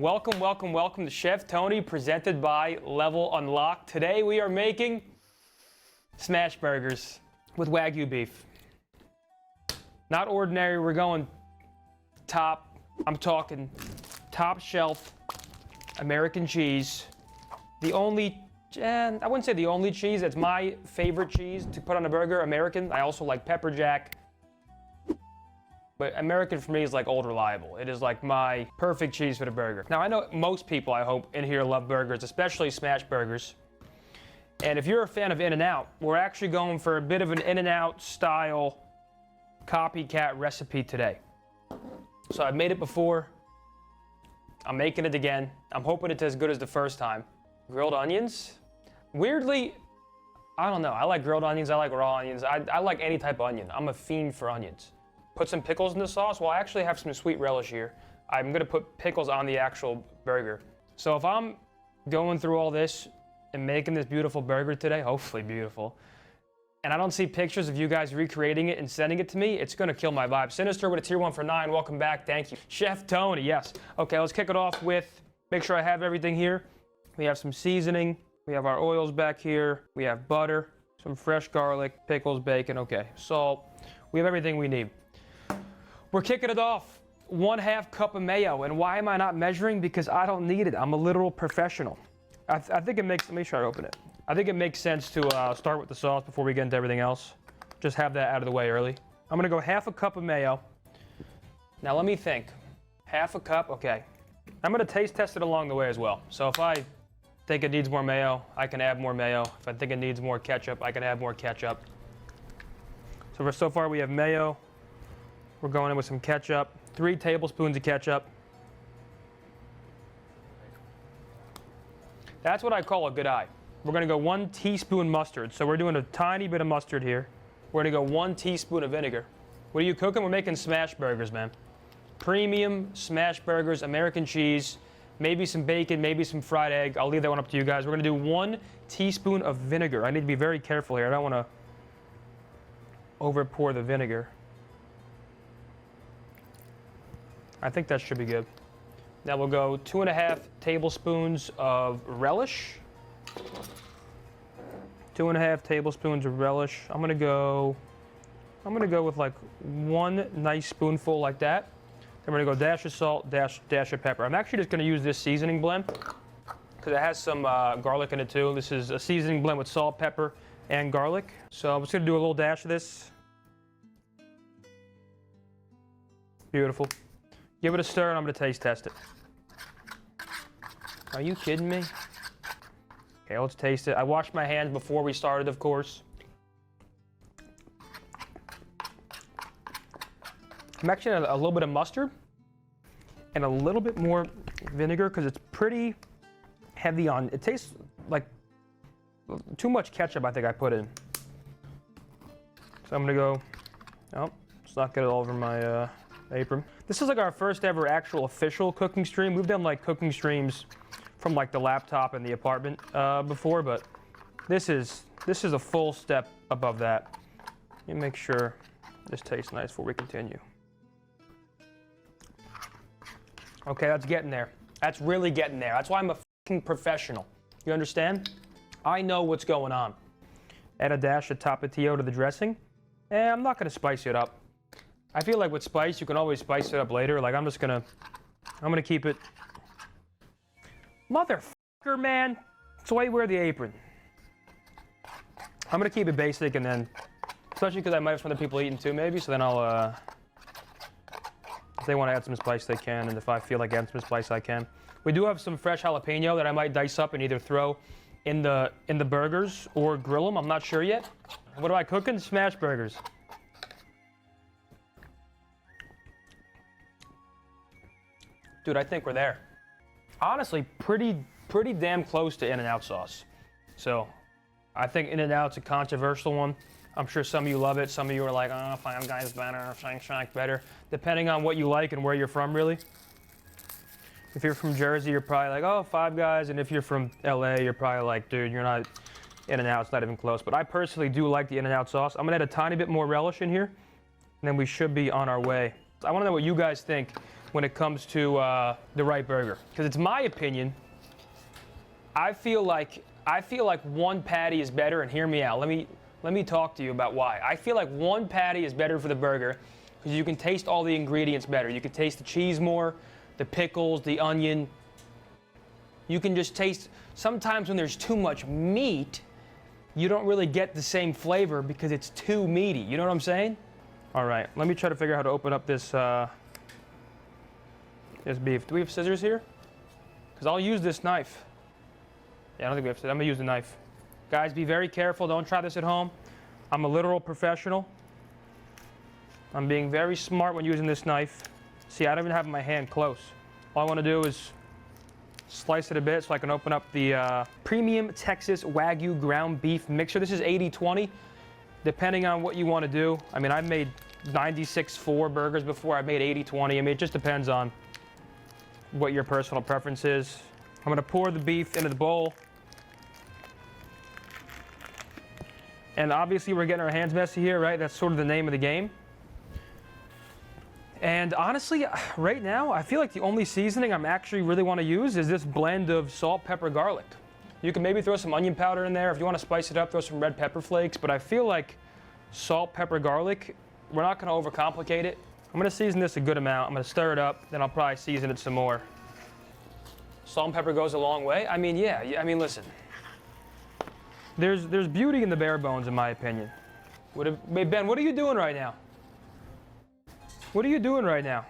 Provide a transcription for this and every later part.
Welcome, welcome, welcome to Chef Tony, presented by Level Unlocked. Today we are making smash burgers with Wagyu beef. Not ordinary, we're going top, I'm talking top shelf American cheese. The only, I wouldn't say the only cheese, it's my favorite cheese to put on a burger, American. I also like pepper jack. But American for me is like old reliable. It is like my perfect cheese for the burger. Now I know most people, I hope, in here love burgers, especially smash burgers. And if you're a fan of In-N-Out, we're actually going for a bit of an In-N-Out style copycat recipe today. So I've made it before. I'm making it again. I'm hoping it's as good as the first time. Grilled onions. Weirdly, I don't know. I like grilled onions. I like raw onions. I like any type of onion. I'm a fiend for onions. Put some pickles in the sauce. Well, I actually have some sweet relish here. I'm gonna put pickles on the actual burger. So if I'm going through all this and making this beautiful burger today, hopefully beautiful, and I don't see pictures of you guys recreating it and sending it to me, it's gonna kill my vibe. Sinister with a tier 1 for 9, welcome back, thank you. Chef Tony, yes. Okay, let's kick it off with, make sure I have everything here. We have some seasoning, we have our oils back here, we have butter, some fresh garlic, pickles, bacon, okay, salt. We have everything we need. We're kicking it off. 1/2 cup of mayo. And why am I not measuring? Because I don't need it. I'm a literal professional. I think it makes, let me try to open it. I think it makes sense to start with the sauce before we get into everything else. Just have that out of the way early. I'm gonna go 1/2 cup of mayo. Now let me think. 1/2 cup, okay. I'm gonna taste test it along the way as well. So if I think it needs more mayo, I can add more mayo. If I think it needs more ketchup, I can add more ketchup. So far we have mayo. We're going in with some ketchup, 3 tablespoons of ketchup. That's what I call a good eye. We're gonna go 1 teaspoon mustard. So we're doing a tiny bit of mustard here. We're gonna go 1 teaspoon of vinegar. What are you cooking? We're making smash burgers, man. Premium smash burgers, American cheese, maybe some bacon, maybe some fried egg. I'll leave that one up to you guys. We're gonna do 1 teaspoon of vinegar. I need to be very careful here. I don't wanna over pour the vinegar. I think that should be good. Now we'll go 2.5 tablespoons of relish. 2.5 tablespoons of relish. I'm gonna go with like 1 nice spoonful like that. Then we're gonna go dash of salt, dash of pepper. I'm actually just gonna use this seasoning blend because it has some garlic in it too. This is a seasoning blend with salt, pepper, and garlic. So I'm just gonna do a little dash of this. Beautiful. Give it a stir and I'm gonna taste test it. Are you kidding me? Okay, let's taste it. I washed my hands before we started, of course. I'm actually gonna add a little bit of mustard and a little bit more vinegar because it's pretty heavy on, it tastes like too much ketchup I think I put in. So I'm gonna go, oh, let's not get it all over my apron. This is like our first ever actual official cooking stream. We've done like cooking streams from like the laptop in the apartment before, but this is a full step above that. Let me make sure this tastes nice before we continue. Okay, that's getting there. That's really getting there. That's why I'm a fucking professional. You understand? I know what's going on. Add a dash of Tapatio to the dressing. I'm not gonna spice it up. I feel like with spice, you can always spice it up later. Like I'm gonna keep it. Motherfucker, man. That's why you wear the apron. I'm gonna keep it basic and then, especially because I might have some other people eating too maybe, so then I'll, if they want to add some spice, they can, and if I feel like adding some spice, I can. We do have some fresh jalapeno that I might dice up and either throw in the burgers or grill them. I'm not sure yet. What am I cooking? Smash burgers. Dude, I think we're there. Honestly, pretty damn close to In-N-Out sauce. So, I think In-N-Out's a controversial one. I'm sure some of you love it. Some of you are like, oh, Five Guys better, Shank better. Depending on what you like and where you're from, really. If you're from Jersey, you're probably like, oh, Five Guys. And if you're from LA, you're probably like, dude, you're not, In-N-Out's not even close. But I personally do like the In-N-Out sauce. I'm gonna add a tiny bit more relish in here, and then we should be on our way. I wanna know what you guys think when it comes to the right burger. Because it's my opinion, I feel like one patty is better, and hear me out. Let me talk to you about why. I feel like one patty is better for the burger because you can taste all the ingredients better. You can taste the cheese more, the pickles, the onion. You can just taste, sometimes when there's too much meat, you don't really get the same flavor because it's too meaty. You know what I'm saying? All right, let me try to figure out how to open up this this beef. Do we have scissors here? Because I'll use this knife. Yeah, I don't think we have scissors. I'm gonna use the knife. Guys, be very careful. Don't try this at home. I'm a literal professional. I'm being very smart when using this knife. See, I don't even have my hand close. All I want to do is slice it a bit so I can open up the premium Texas Wagyu ground beef mixer. This is 80-20, depending on what you want to do. I mean, I've made 96-4 burgers before. I've made 80-20. I mean, it just depends on what your personal preference is. I'm going to pour the beef into the bowl. And obviously we're getting our hands messy here, right? That's sort of the name of the game. And honestly, right now, I feel like the only seasoning I'm actually really want to use is this blend of salt, pepper, garlic. You can maybe throw some onion powder in there. If you want to spice it up, throw some red pepper flakes. But I feel like salt, pepper, garlic, we're not going to overcomplicate it. I'm going to season this a good amount. I'm going to stir it up, then I'll probably season it some more. Salt and pepper goes a long way. I mean, yeah, I mean, listen. There's beauty in the bare bones, in my opinion. Wait, Ben, what are you doing right now? What are you doing right now?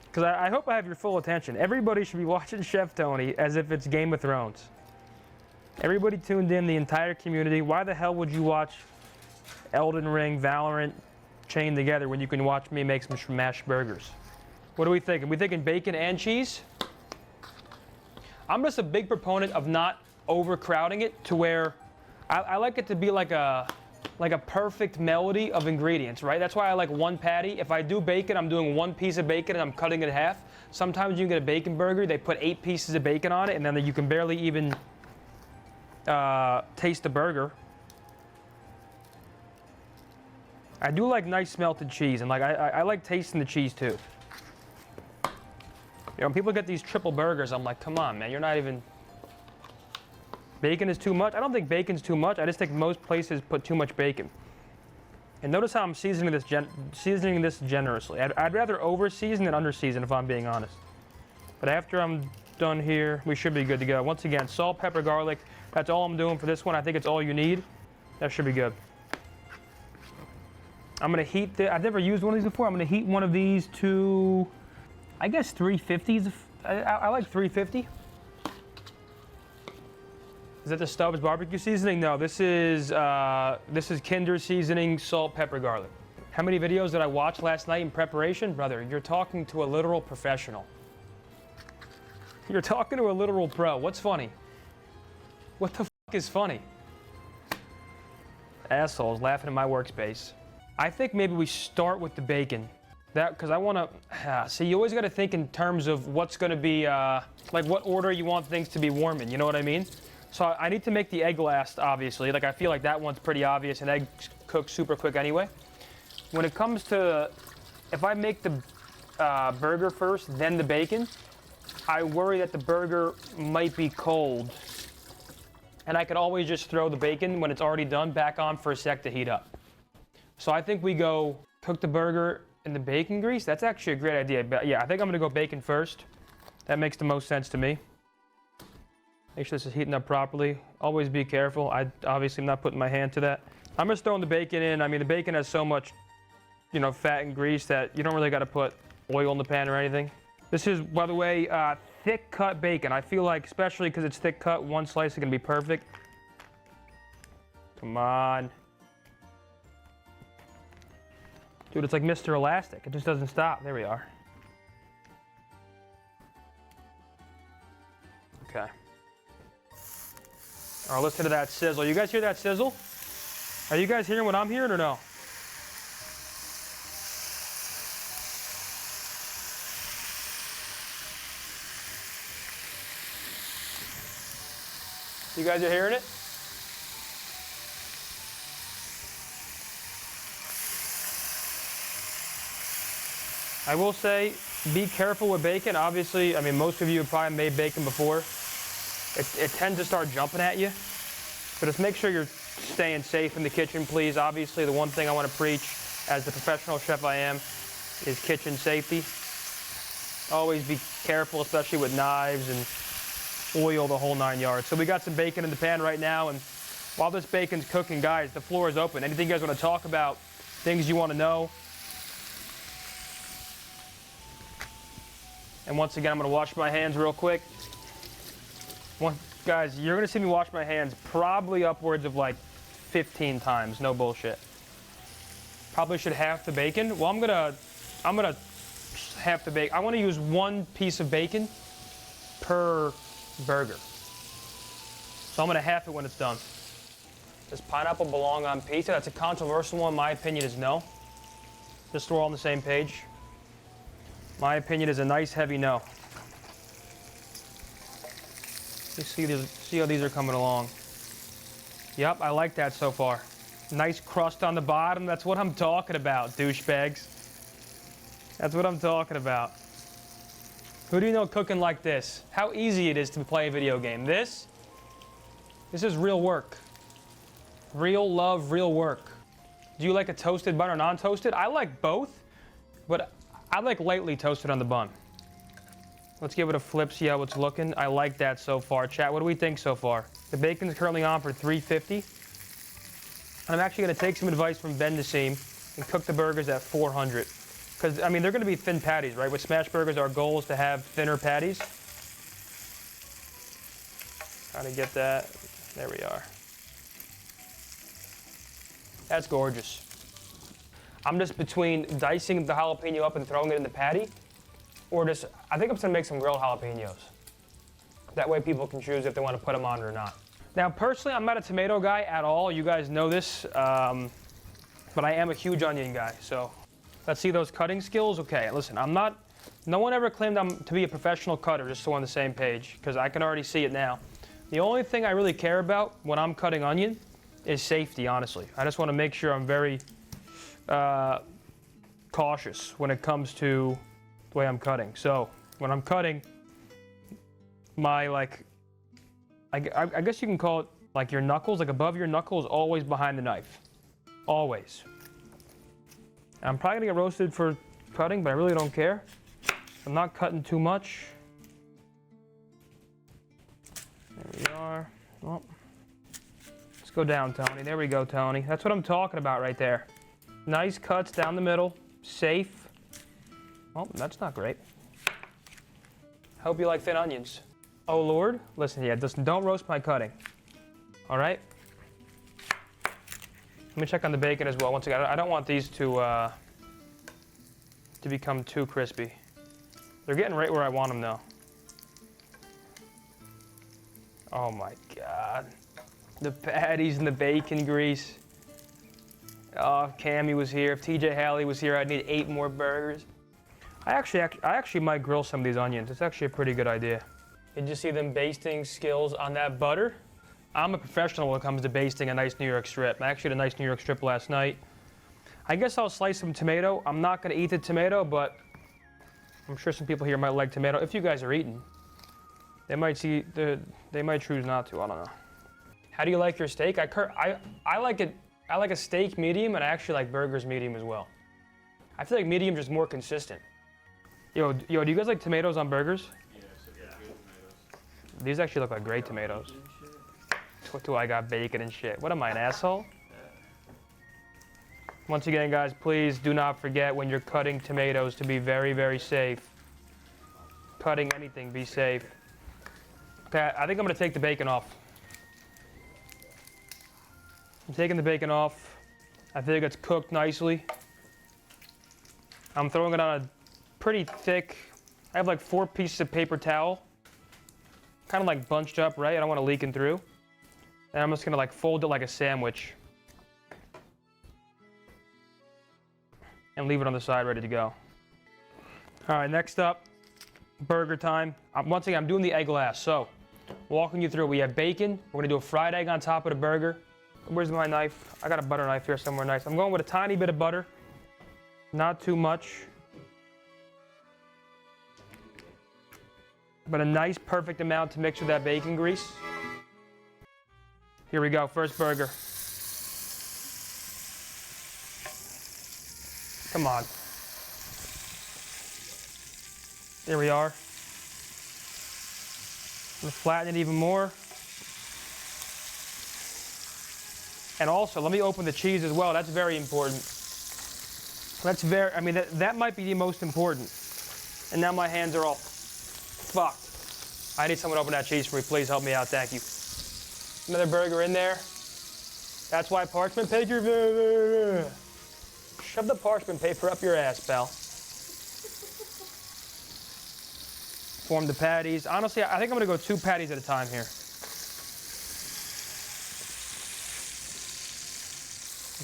Because I hope I have your full attention. Everybody should be watching Chef Tony as if it's Game of Thrones. Everybody tuned in, the entire community. Why the hell would you watch Elden Ring, Valorant chained together when you can watch me make some smashed burgers? What are we thinking? We thinking bacon and cheese? I'm just a big proponent of not overcrowding it to where I like it to be like a perfect melody of ingredients, right? That's why I like one patty. If I do bacon, I'm doing one piece of bacon and I'm cutting it in half. Sometimes you can get a bacon burger, they put 8 pieces of bacon on it, and then you can barely even taste the burger. I do like nice melted cheese, and like I like tasting the cheese too. You know, when people get these triple burgers, I'm like, come on, man, you're not even... Bacon is too much? I don't think bacon's too much. I just think most places put too much bacon. And notice how I'm seasoning this generously. I'd rather over-season than under-season, if I'm being honest. But after I'm done here, we should be good to go. Once again, salt, pepper, garlic. That's all I'm doing for this one. I think it's all you need. That should be good. I'm going to heat I've never used one of these before. I'm going to heat one of these to, I guess, 350s. I like 350. Is that the Stubbs barbecue seasoning? No, this is Kinder seasoning, salt, pepper, garlic. How many videos did I watch last night in preparation? Brother, you're talking to a literal professional. You're talking to a literal pro. What's funny? What the fuck is funny? Assholes laughing in my workspace. I think maybe we start with the bacon. Because I want to, see, you always got to think in terms of what's going to be, like what order you want things to be warm in, you know what I mean? So I need to make the egg last, obviously. Like, I feel like that one's pretty obvious, and eggs cook super quick anyway. When it comes to, if I make the burger first, then the bacon, I worry that the burger might be cold. And I could always just throw the bacon, when it's already done, back on for a sec to heat up. So I think we go cook the burger in the bacon grease. That's actually a great idea. But yeah, I think I'm going to go bacon first. That makes the most sense to me. Make sure this is heating up properly. Always be careful. I obviously am not putting my hand to that. I'm just throwing the bacon in. I mean, the bacon has so much, you know, fat and grease that you don't really got to put oil in the pan or anything. This is, by the way, thick cut bacon. I feel like, especially because it's thick cut, one slice is going to be perfect. Come on. Dude, it's like Mr. Elastic. It just doesn't stop. There we are. Okay. All right, listen to that sizzle. You guys hear that sizzle? Are you guys hearing what I'm hearing or no? You guys are hearing it? I will say, Be careful with bacon. Obviously, I mean, most of you have probably made bacon before. It tends to start jumping at you. So just make sure you're staying safe in the kitchen, please. Obviously, the one thing I want to preach as the professional chef I am is kitchen safety. Always be careful, especially with knives and oil, the whole 9 yards. So we got some bacon in the pan right now, and while this bacon's cooking, guys, the floor is open. Anything you guys want to talk about, things you want to know. And once again, I'm going to wash my hands real quick. Guys, you're going to see me wash my hands probably upwards of like 15 times, no bullshit. Probably should half the bacon. Well, I'm gonna half the bacon. I want to use 1 piece of bacon per burger. So I'm gonna half it when it's done. Does pineapple belong on pizza? That's a controversial one. My opinion is no. Just so we're all on the same page. My opinion is a nice heavy no. You see how these are coming along. Yep, I like that so far. Nice crust on the bottom. That's what I'm talking about, douchebags. That's what I'm talking about. Who do you know cooking like this? How easy it is to play a video game. This is real work. Real love, real work. Do you like a toasted bun or non-toasted? I like both, but I like lightly toasted on the bun. Let's give it a flip, see how it's looking. I like that so far. Chat, what do we think so far? The bacon's currently on for $3.50. And I'm actually gonna take some advice from Ben Nassim and cook the burgers at 400. Because, I mean, they're gonna be thin patties, right? With smash burgers, our goal is to have thinner patties. Trying to get that. There we are. That's gorgeous. I'm just between dicing the jalapeno up and throwing it in the patty, or just, I think I'm just gonna make some grilled jalapenos. That way people can choose if they want to put them on or not. Now, personally, I'm not a tomato guy at all. You guys know this, but I am a huge onion guy. So let's see those cutting skills. Okay, listen, no one ever claimed I'm to be a professional cutter, just so we're on the same page, because I can already see it now. The only thing I really care about when I'm cutting onion is safety, honestly. I just want to make sure I'm very cautious when it comes to the way I'm cutting. So when I'm cutting, my I guess you can call it like your knuckles, like above your knuckles, always behind the knife. Always. I'm probably gonna get roasted for cutting, but I really don't care. I'm not cutting too much. There we are. Well, let's go down, Tony. There we go, Tony. That's what I'm talking about right there. Nice cuts down the middle, safe. Oh, that's not great. Hope you like thin onions. Oh Lord, listen, yeah, don't roast my cutting. All right? Let me check on the bacon as well. Once again, I don't want these to become too crispy. They're getting right where I want them though. Oh my God. The patties and the bacon grease. Oh, if Cammy was here, if TJ Haley was here, I'd need 8 more burgers. I actually might grill some of these onions. It's actually a pretty good idea. Did you see them basting skills on that butter? I'm a professional when it comes to basting a nice New York strip. I actually had a nice New York strip last night. I guess I'll slice some tomato. I'm not gonna eat the tomato, but I'm sure some people here might like tomato. If you guys are eating, they might choose not to, I don't know. How do you like your steak? I like it, I like a steak medium, and I actually like burgers medium as well. I feel like medium is just more consistent. Yo, do you guys like tomatoes on burgers? Yes, yeah. Good tomatoes. These actually look like great tomatoes. What do I got? Bacon and shit. What am I, an asshole? Once again, guys, please do not forget when you're cutting tomatoes to be very, very safe. Cutting anything, be safe. Okay, I think I'm gonna take the bacon off. I'm taking the bacon off. I think it's cooked nicely. I'm throwing it on a pretty thick, I have like 4 pieces of paper towel. Kind of like bunched up, right? I don't want it leaking through. And I'm just gonna like fold it like a sandwich. And leave it on the side ready to go. All right, next up, burger time. Once again, I'm doing the egg last. So, walking you through, we have bacon. We're gonna do a fried egg on top of the burger. Where's my knife? I got a butter knife here somewhere nice. I'm going with a tiny bit of butter. Not too much. but a nice perfect amount to mix with that bacon grease. Here we go, first burger. Come on. There we are. I'm gonna flatten it even more. And also, let me open the cheese as well. That's very important. That might be the most important. And now my hands are all fucked. I need someone to open that cheese for me. Please help me out. Thank you. Another burger in there. That's why parchment paper. Shove the parchment paper up your ass, pal. Form the patties. Honestly, I think I'm gonna go 2 patties at a time here.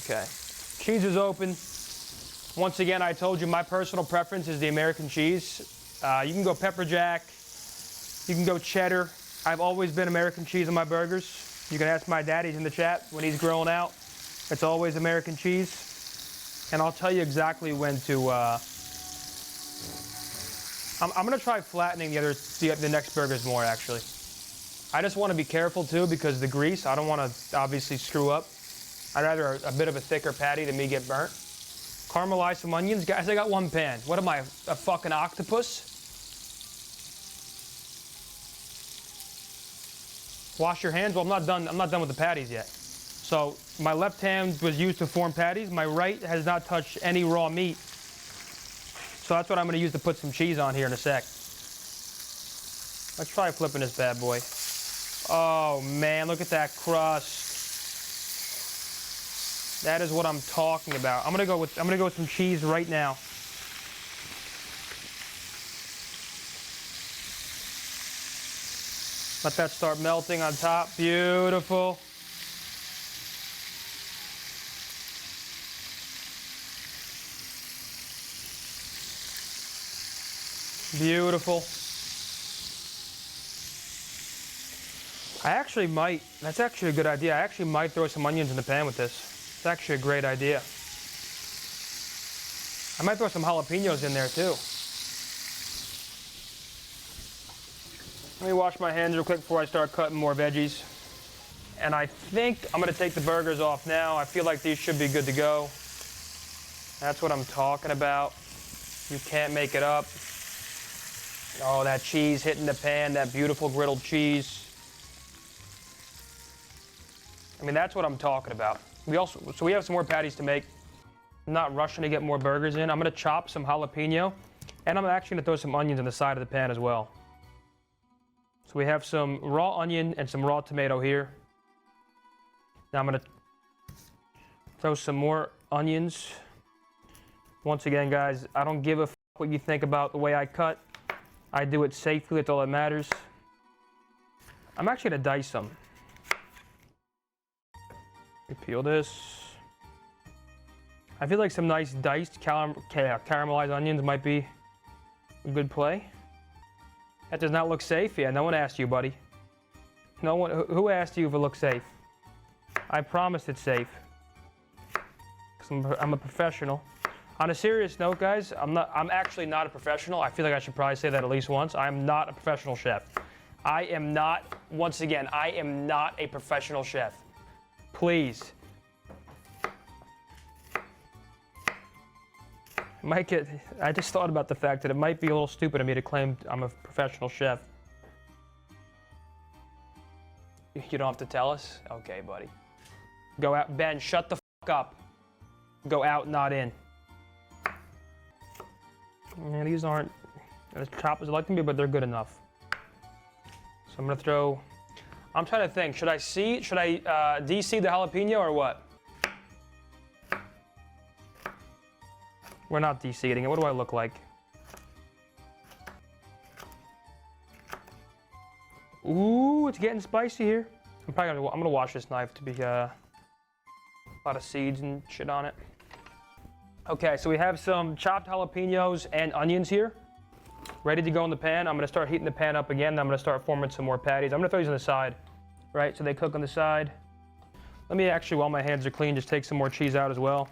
Okay. Cheese is open. Once again, I told you my personal preference is the American cheese. You can go pepper jack. You can go cheddar. I've always been American cheese on my burgers. You can ask my daddy in the chat when he's grilling out. It's always American cheese. And I'll tell you exactly when to, I'm gonna try flattening the next burgers more actually. I just wanna be careful too because the grease, I don't wanna obviously screw up. I'd rather a bit of a thicker patty than me get burnt. Caramelize some onions. Guys, I got 1 pan. What am I, a fucking octopus? Wash your hands. Well, I'm not done with the patties yet. So my left hand was used to form patties. My right has not touched any raw meat. So that's what I'm gonna use to put some cheese on here in a sec. Let's try flipping this bad boy. Oh man, look at that crust. That is what I'm talking about. I'm gonna go with some cheese right now. Let that start melting on top. Beautiful. Beautiful. I actually might, that's actually a good idea. I actually might throw some onions in the pan with this. It's actually a great idea. I might throw some jalapenos in there too. Let me wash my hands real quick before I start cutting more veggies. And I think I'm gonna take the burgers off now. I feel like these should be good to go. That's what I'm talking about. You can't make it up. Oh, that cheese hitting the pan, that beautiful griddled cheese. I mean, that's what I'm talking about. So we have some more patties to make. I'm not rushing to get more burgers in. I'm gonna chop some jalapeno, and I'm actually gonna throw some onions on the side of the pan as well. So we have some raw onion and some raw tomato here. Now I'm gonna throw some more onions. Once again, guys, I don't give a fuck what you think about the way I cut. I do it safely, that's all that matters. I'm actually gonna dice some. Let me peel this. I feel like some nice diced caramelized onions might be a good play. That does not look safe. Yeah, no one asked you, buddy. No one. Who asked you if it looks safe? I promised it's safe. 'Cause I'm a professional. On a serious note, guys, I'm actually not a professional. I feel like I should probably say that at least once. I'm not a professional chef. I am not. Once again, I am not a professional chef. Please. I just thought about the fact that it might be a little stupid of me to claim I'm a professional chef. You don't have to tell us? Okay, buddy. Go out. Ben, shut the fuck up. Go out, not in. Yeah, these aren't as chopped as I like them to be, but they're good enough. So I'm gonna throw, I'm trying to think, should I de-seed the jalapeno or what? We're not de-seeding it. What do I look like? Ooh, it's getting spicy here. I'm gonna wash this knife to be a lot of seeds and shit on it. Okay, so we have some chopped jalapenos and onions here, ready to go in the pan. I'm gonna start heating the pan up again. Then I'm gonna start forming some more patties. I'm gonna throw these on the side, right? So they cook on the side. Let me actually, while my hands are clean, just take some more cheese out as well.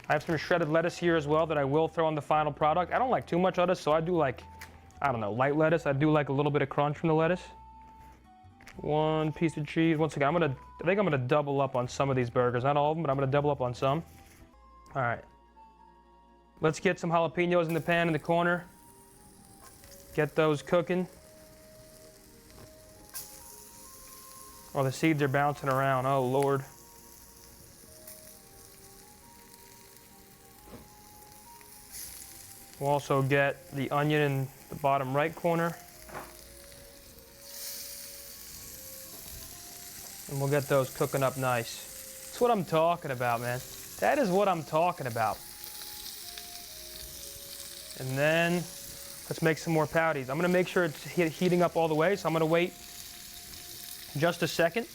I have some shredded lettuce here as well that I will throw on the final product. I don't like too much lettuce, so I do like I don't know, light lettuce. I do like a little bit of crunch from the lettuce. 1 piece of cheese. Once again, I think I'm gonna double up on some of these burgers. Not all of them, but I'm gonna double up on some. All right. Let's get some jalapenos in the pan in the corner. Get those cooking. Oh, the seeds are bouncing around. Oh, Lord. We'll also get the onion in the bottom right corner. And we'll get those cooking up nice. That's what I'm talking about, man. That is what I'm talking about. And then let's make some more patties. I'm gonna make sure it's heating up all the way, so I'm gonna wait just a second.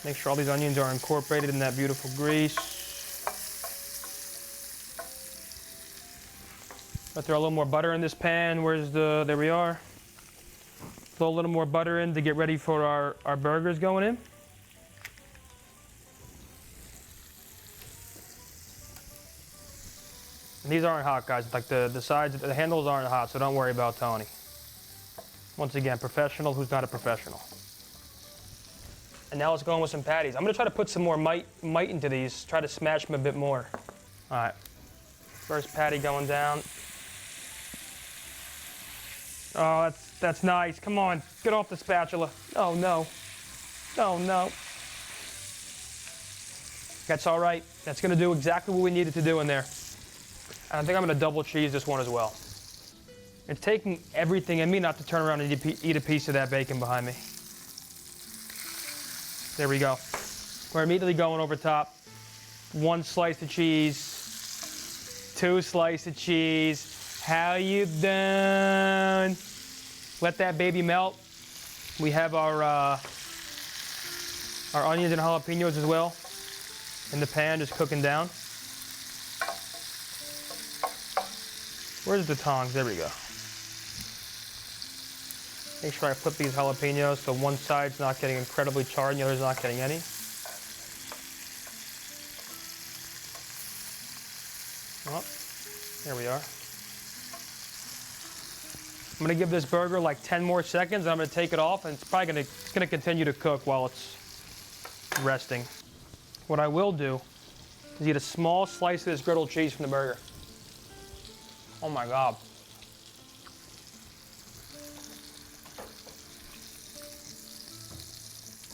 Make sure all these onions are incorporated in that beautiful grease. I'll throw a little more butter in this pan. There we are. Throw a little more butter in to get ready for our burgers going in. And these aren't hot, guys. Like the sides, the handles aren't hot, so don't worry about Tony. Once again, professional who's not a professional. And now let's go in with some patties. I'm gonna try to put some more might into these, try to smash them a bit more. All right, first patty going down. Oh, that's nice. Come on, get off the spatula. Oh no, oh no. That's all right. That's gonna do exactly what we needed to do in there. And I think I'm gonna double cheese this one as well. It's taking everything in me not to turn around and eat a piece of that bacon behind me. There we go. We're immediately going over top. 1 slice of cheese, 2 slices of cheese. How you doing? Let that baby melt. We have our onions and jalapenos as well in the pan, just cooking down. Where's the tongs? There we go. Make sure I flip these jalapenos so one side's not getting incredibly charred and the other's not getting any. Oh, there we are. I'm gonna give this burger like 10 more seconds and I'm gonna take it off, and it's probably gonna continue to cook while it's resting. What I will do is eat a small slice of this griddled cheese from the burger. Oh my God.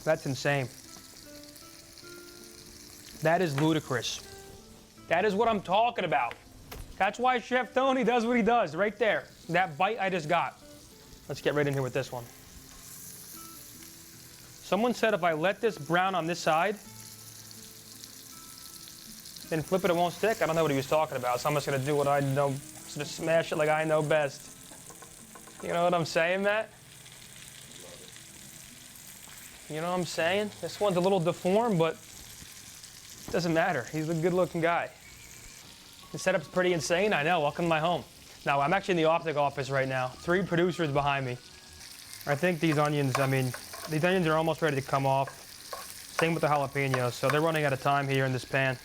That's insane. That is ludicrous. That is what I'm talking about. That's why Chef Tony does what he does, right there. That bite I just got. Let's get right in here with this one. Someone said if I let this brown on this side, then flip it, it won't stick. I don't know what he was talking about, so I'm just gonna do what I know, just smash it like I know best. You know what I'm saying, Matt? You know what I'm saying? This one's a little deformed, but it doesn't matter. He's a good-looking guy. The setup's pretty insane, I know. Welcome to my home. Now, I'm actually in the OpTic office right now. 3 producers behind me. I think these onions, these onions are almost ready to come off. Same with the jalapenos, so they're running out of time here in this pan.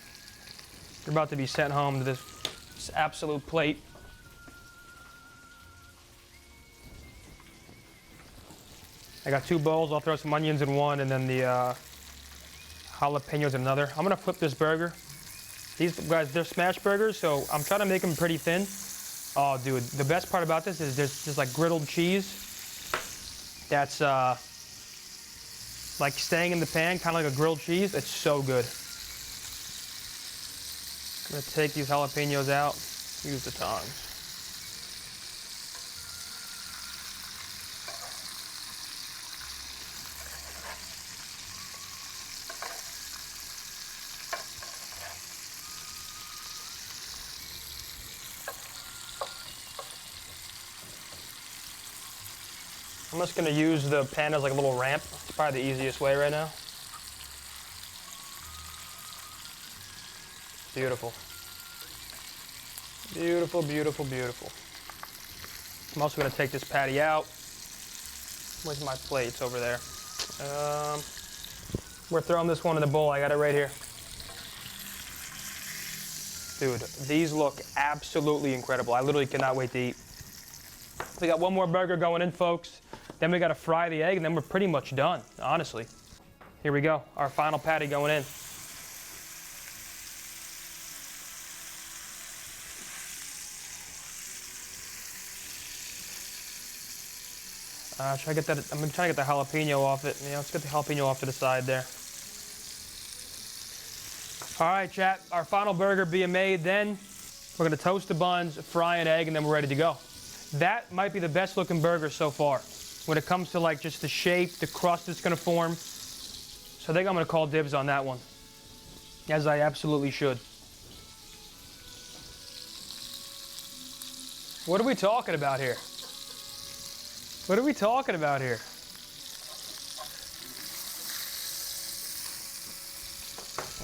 They're about to be sent home to this absolute plate. I got 2 bowls. I'll throw some onions in one and then the jalapenos in another. I'm gonna flip this burger. These guys, they're smash burgers, so I'm trying to make them pretty thin. Oh, dude, the best part about this is there's just like griddled cheese that's like staying in the pan, kind of like a grilled cheese. It's so good. I'm gonna take these jalapenos out, use the tongs. I'm just gonna use the pan as like a little ramp. It's probably the easiest way right now. Beautiful. Beautiful, beautiful, beautiful. I'm also gonna take this patty out. Where's my plate? It's over there. We're throwing this one in the bowl. I got it right here. Dude, these look absolutely incredible. I literally cannot wait to eat. We got one more burger going in, folks. Then we gotta fry the egg, and then we're pretty much done, honestly. Here we go, our final patty going in. I'm gonna try to get the jalapeno off it. Yeah, let's get the jalapeno off to the side there. All right, chat, our final burger being made. Then we're gonna toast the buns, fry an egg, and then we're ready to go. That might be the best looking burger so far when it comes to like just the shape, the crust it's gonna form. So I think I'm gonna call dibs on that one, as I absolutely should. What are we talking about here? What are we talking about here?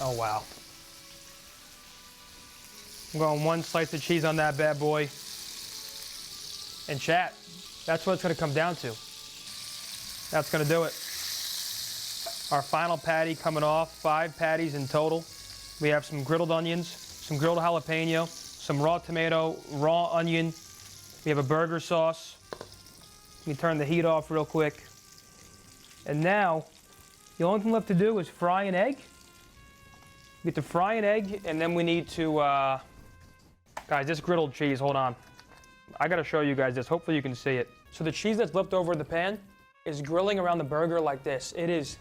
Oh, wow. I'm going one slice of cheese on that bad boy. And chat, that's what it's gonna come down to. That's gonna do it. Our final patty coming off, 5 patties in total. We have some grilled onions, some grilled jalapeno, some raw tomato, raw onion. We have a burger sauce. Let me turn the heat off real quick. And now, the only thing left to do is fry an egg. We get to fry an egg, and then we need to, guys, this griddled cheese, hold on. I gotta show you guys this, hopefully you can see it. So the cheese that's left over in the pan is grilling around the burger like this. It is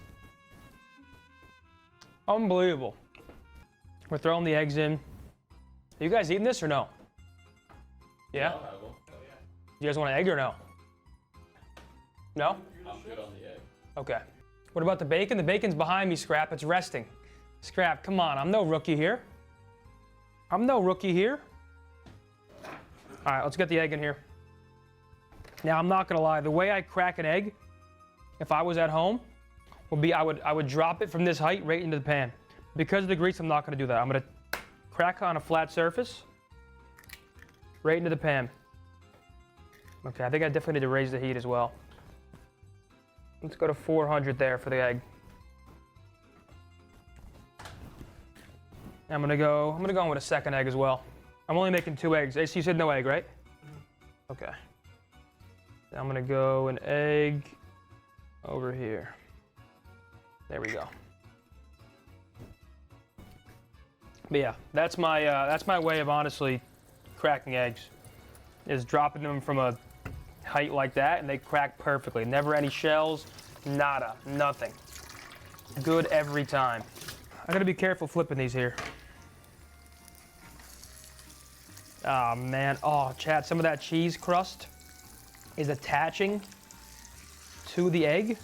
unbelievable. We're throwing the eggs in. Are you guys eating this or no? Yeah? You guys want an egg or no? No? I'm good on the egg. Okay. What about the bacon? The bacon's behind me, Scrap. It's resting. Scrap, come on. I'm no rookie here. I'm no rookie here. All right, let's get the egg in here. Now, I'm not gonna lie. The way I crack an egg, if I was at home, would be I would drop it from this height right into the pan. Because of the grease, I'm not gonna do that. I'm gonna crack on a flat surface, right into the pan. Okay, I think I definitely need to raise the heat as well. Let's go to 400 there for the egg. I'm gonna go in with a second egg as well. I'm only making 2 eggs. AC, you said no egg, right? Okay. I'm gonna go an egg over here. There we go. But yeah, that's my way of honestly cracking eggs, is dropping them from a height like that, and they crack perfectly. Never any shells, nada, nothing. Good every time. I gotta be careful flipping these here. Oh man, oh chat, some of that cheese crust is attaching to the egg.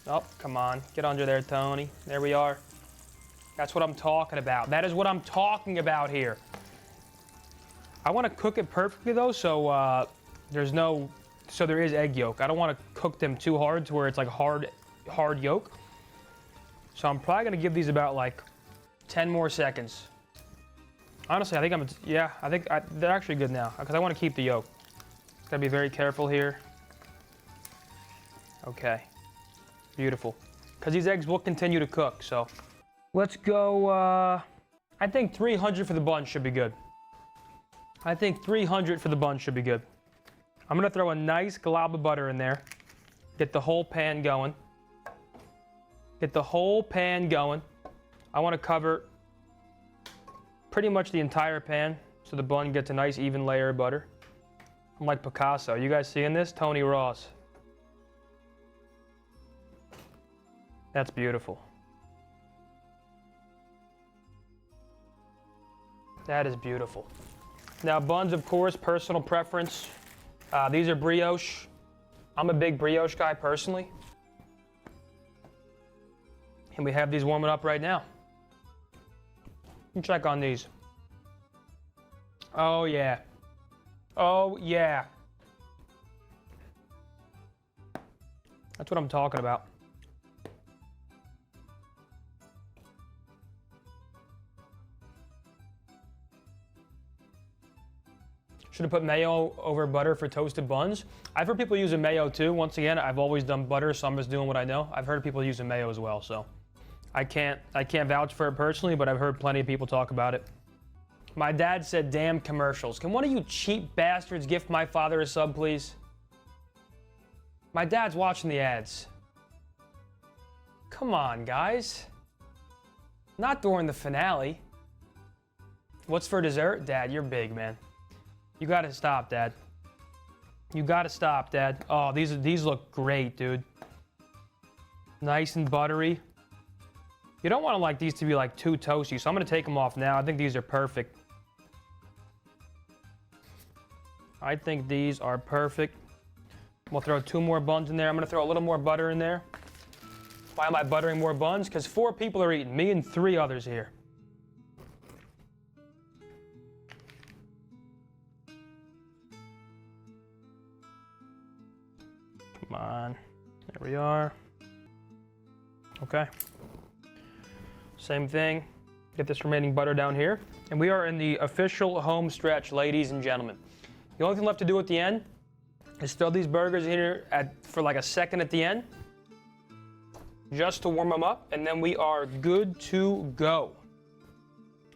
Oh, come on, get under there, Tony. There we are. That's what I'm talking about. That is what I'm talking about here. I want to cook it perfectly though, so there is egg yolk. I don't want to cook them too hard to where it's like hard yolk. So I'm probably gonna give these about like 10 more seconds. Honestly, I think they're actually good now because I want to keep the yolk. Gotta be very careful here. Okay, beautiful. Because these eggs will continue to cook, so. Let's go, I think 300 for the bun should be good. I think 300 for the bun should be good. I'm gonna throw a nice glob of butter in there. Get the whole pan going. Get the whole pan going. I wanna cover pretty much the entire pan so the bun gets a nice even layer of butter. I'm like Picasso. You guys seeing this? Tony Ross. That's beautiful. That is beautiful. Now buns, of course, personal preference. These are brioche. I'm a big brioche guy personally. And we have these warming up right now. Let me check on these. Oh yeah. Oh yeah. That's what I'm talking about. Should have put mayo over butter for toasted buns. I've heard people using mayo too. Once again, I've always done butter, so I'm just doing what I know. I've heard people using mayo as well, so I can't vouch for it personally, but I've heard plenty of people talk about it. My dad said, damn commercials. Can one of you cheap bastards gift my father a sub, please? My dad's watching the ads. Come on, guys. Not during the finale. What's for dessert? Dad, you're big, man. You gotta stop, Dad. You gotta stop, Dad. Oh, these look great, dude. Nice and buttery. You don't want like these to be like too toasty, so I'm gonna take them off now. I think these are perfect. I think these are perfect. We'll throw 2 more buns in there. I'm gonna throw a little more butter in there. Why am I buttering more buns? Because 4 people are eating, me and 3 others here. Come on, there we are. Okay. Same thing, get this remaining butter down here. And we are in the official home stretch, ladies and gentlemen. The only thing left to do at the end is throw these burgers in here for like a second at the end, just to warm them up, and then we are good to go.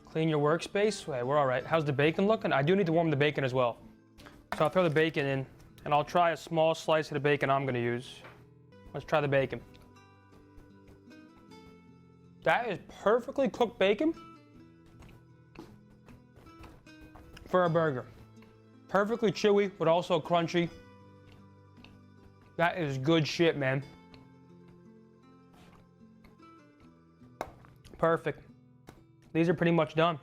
Clean your workspace. Wait, we're all right. How's the bacon looking? I do need to warm the bacon as well. So I'll throw the bacon in, and I'll try a small slice of the bacon I'm gonna use. Let's try the bacon. That is perfectly cooked bacon for a burger. Perfectly chewy, but also crunchy. That is good shit, man. Perfect. These are pretty much done.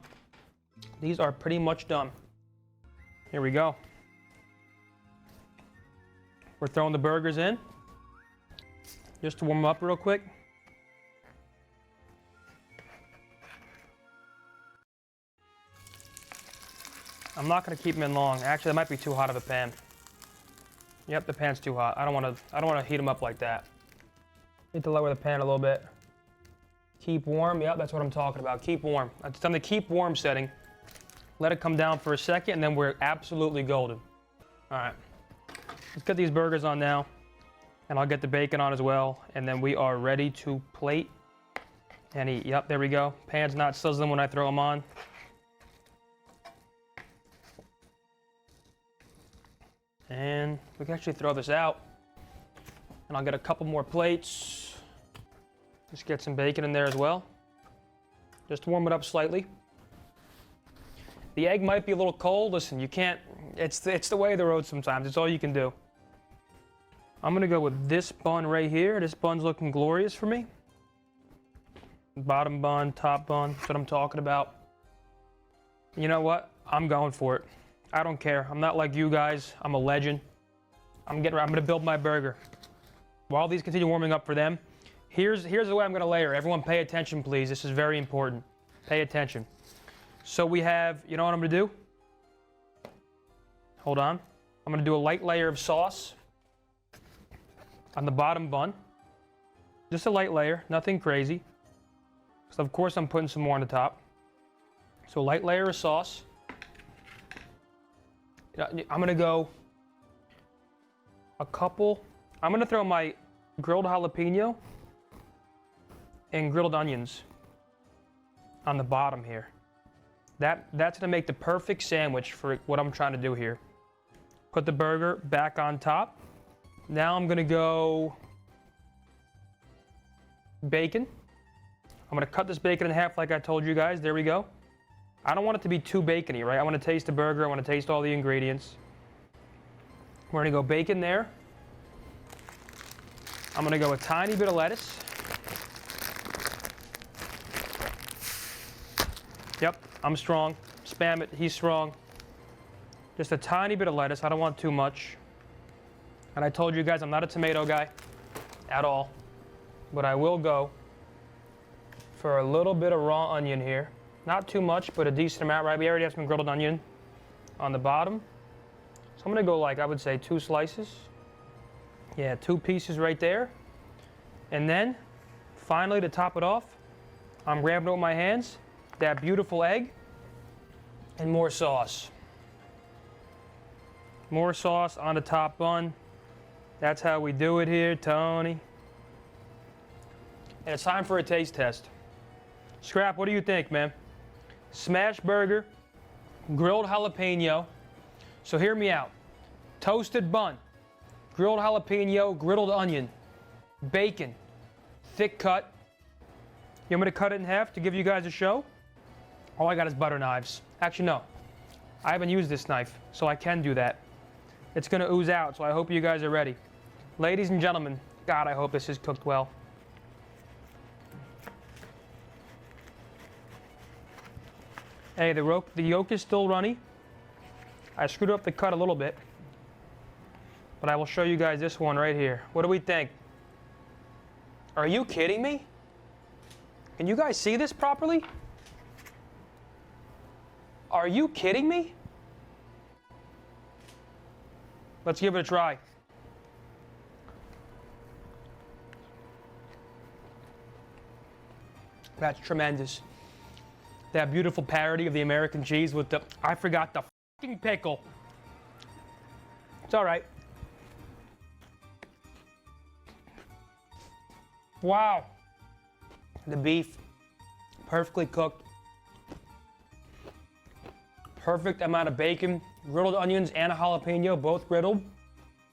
These are pretty much done. Here we go. We're throwing the burgers in, just to warm them up real quick. I'm not gonna keep them in long. Actually, that might be too hot of a pan. Yep, the pan's too hot. I don't wanna heat them up like that. Need to lower the pan a little bit. Keep warm. Yep, that's what I'm talking about. Keep warm. It's on the keep warm setting. Let it come down for a second, and then we're absolutely golden. All right, let's get these burgers on now, and I'll get the bacon on as well, and then we are ready to plate and eat. Yep, there we go. Pan's not sizzling when I throw them on. And we can actually throw this out, and I'll get a couple more plates. Just get some bacon in there as well. Just warm it up slightly. The egg might be a little cold. Listen, you can't, it's the way of the road sometimes. It's all you can do. I'm gonna go with this bun right here. This bun's looking glorious for me. Bottom bun, top bun, that's what I'm talking about. You know what? I'm going for it. I don't care. I'm not like you guys. I'm a legend. I'm gonna build my burger. While these continue warming up for them, here's the way I'm gonna layer. Everyone pay attention, please. This is very important. Pay attention. So we have, you know what I'm gonna do? Hold on. I'm gonna do a light layer of sauce on the bottom bun. Just a light layer, nothing crazy. So of course I'm putting some more on the top. So a light layer of sauce. I'm gonna go a couple. I'm gonna throw my grilled jalapeno and grilled onions on the bottom here. That's gonna make the perfect sandwich for what I'm trying to do here. Put the burger back on top. Now I'm gonna go bacon. I'm gonna cut this bacon in half like I told you guys. There we go. I don't want it to be too bacony, right? I want to taste the burger. I want to taste all the ingredients. We're gonna go bacon there. I'm gonna go a tiny bit of lettuce. Yep, I'm strong. Spam it, he's strong. Just a tiny bit of lettuce. I don't want too much. And I told you guys I'm not a tomato guy at all. But I will go for a little bit of raw onion here. Not too much, but a decent amount, right? We already have some grilled onion on the bottom. So I'm gonna go like, I would say 2 slices. Yeah, 2 pieces right there. And then, finally to top it off, I'm grabbing it with my hands, that beautiful egg, and more sauce. More sauce on the top bun. That's how we do it here, Tony. And it's time for a taste test. Scrap, what do you think, man? Smash burger, grilled jalapeno. So hear me out. Toasted bun, grilled jalapeno, griddled onion, bacon, thick cut. You want me to cut it in half to give you guys a show? All I got is butter knives. Actually, no. I haven't used this knife, so I can do that. It's gonna ooze out, so I hope you guys are ready. Ladies and gentlemen, God, I hope this is cooked well. Hey, the yolk is still runny. I screwed up the cut a little bit, but I will show you guys this one right here. What do we think? Are you kidding me? Can you guys see this properly? Are you kidding me? Let's give it a try. That's tremendous. That beautiful parody of the American cheese with the, I forgot the fucking pickle. It's all right. Wow. The beef, perfectly cooked. Perfect amount of bacon, griddled onions and a jalapeno, both griddled.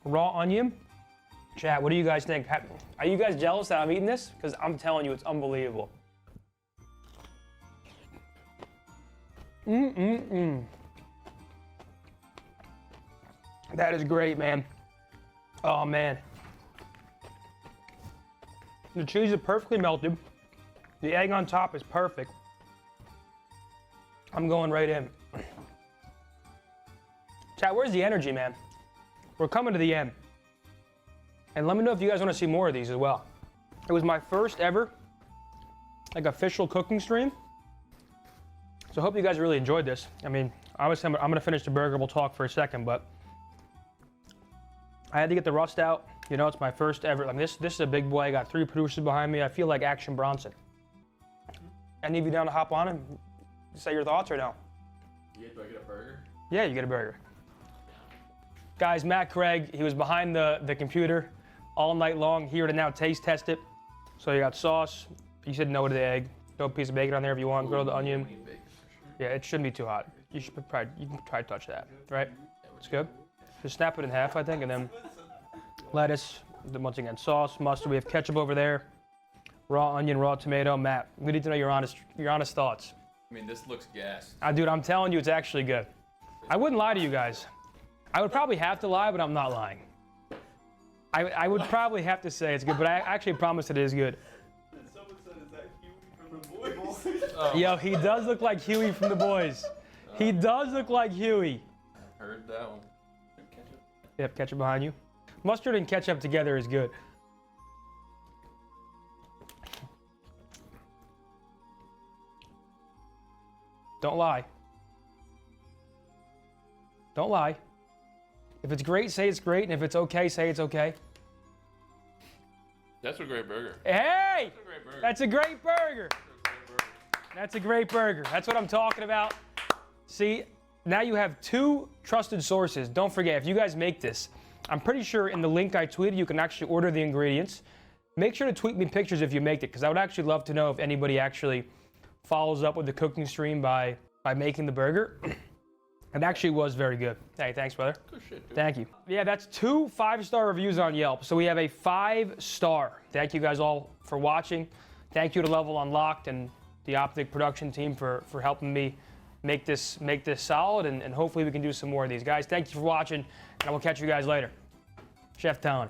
Raw onion. Chat, what do you guys think? Are you guys jealous that I'm eating this? Because I'm telling you, it's unbelievable. That is great, man. Oh, man. The cheese is perfectly melted. The egg on top is perfect. I'm going right in. Chat, where's the energy, man? We're coming to the end. And let me know if you guys want to see more of these as well. It was my first ever, like, official cooking stream. So I hope you guys really enjoyed this. I mean, obviously I'm gonna finish the burger, we'll talk for a second, but I had to get the rust out. You know, it's my first ever, like this is a big boy. I got 3 producers behind me. I feel like Action Bronson. Any of you down to hop on and say your thoughts or no? Yeah, do I get a burger? Yeah, you get a burger. Guys, Matt Craig, he was behind the computer all night long, here to now taste test it. So you got sauce, you said no to the egg, throw a piece of bacon on there if you want, grilled onion. Yeah, it shouldn't be too hot. You can try to touch that, right? It's good. Just snap it in half, I think, and then lettuce, then once again, sauce, mustard. We have ketchup over there, raw onion, raw tomato. Matt, we need to know your honest thoughts. I mean, this looks gas. Dude, I'm telling you, it's actually good. I wouldn't lie to you guys. I would probably have to lie, but I'm not lying. I would probably have to say it's good, but I actually promise it is good. Someone said, is that Huey from the Boys? Yo, he does look like Huey from The Boys. He does look like Huey. Heard that one. Ketchup? Yep, ketchup behind you. Mustard and ketchup together is good. Don't lie. Don't lie. If it's great, say it's great, and if it's okay, say it's okay. That's a great burger. Hey! That's a great burger. That's a great burger. That's what I'm talking about. See, now you have 2 trusted sources. Don't forget, if you guys make this, I'm pretty sure in the link I tweeted, you can actually order the ingredients. Make sure to tweet me pictures if you make it, because I would actually love to know if anybody actually follows up with the cooking stream by making the burger. It actually was very good. Hey, thanks, brother. Good shit, dude. Thank you. Yeah, that's 2 5-star reviews on Yelp. So we have a 5-star. Thank you guys all for watching. Thank you to Level Unlocked and the OpTic production team for helping me make this solid, and hopefully we can do some more of these. Guys, thank you for watching, and I will catch you guys later. Chef Tony.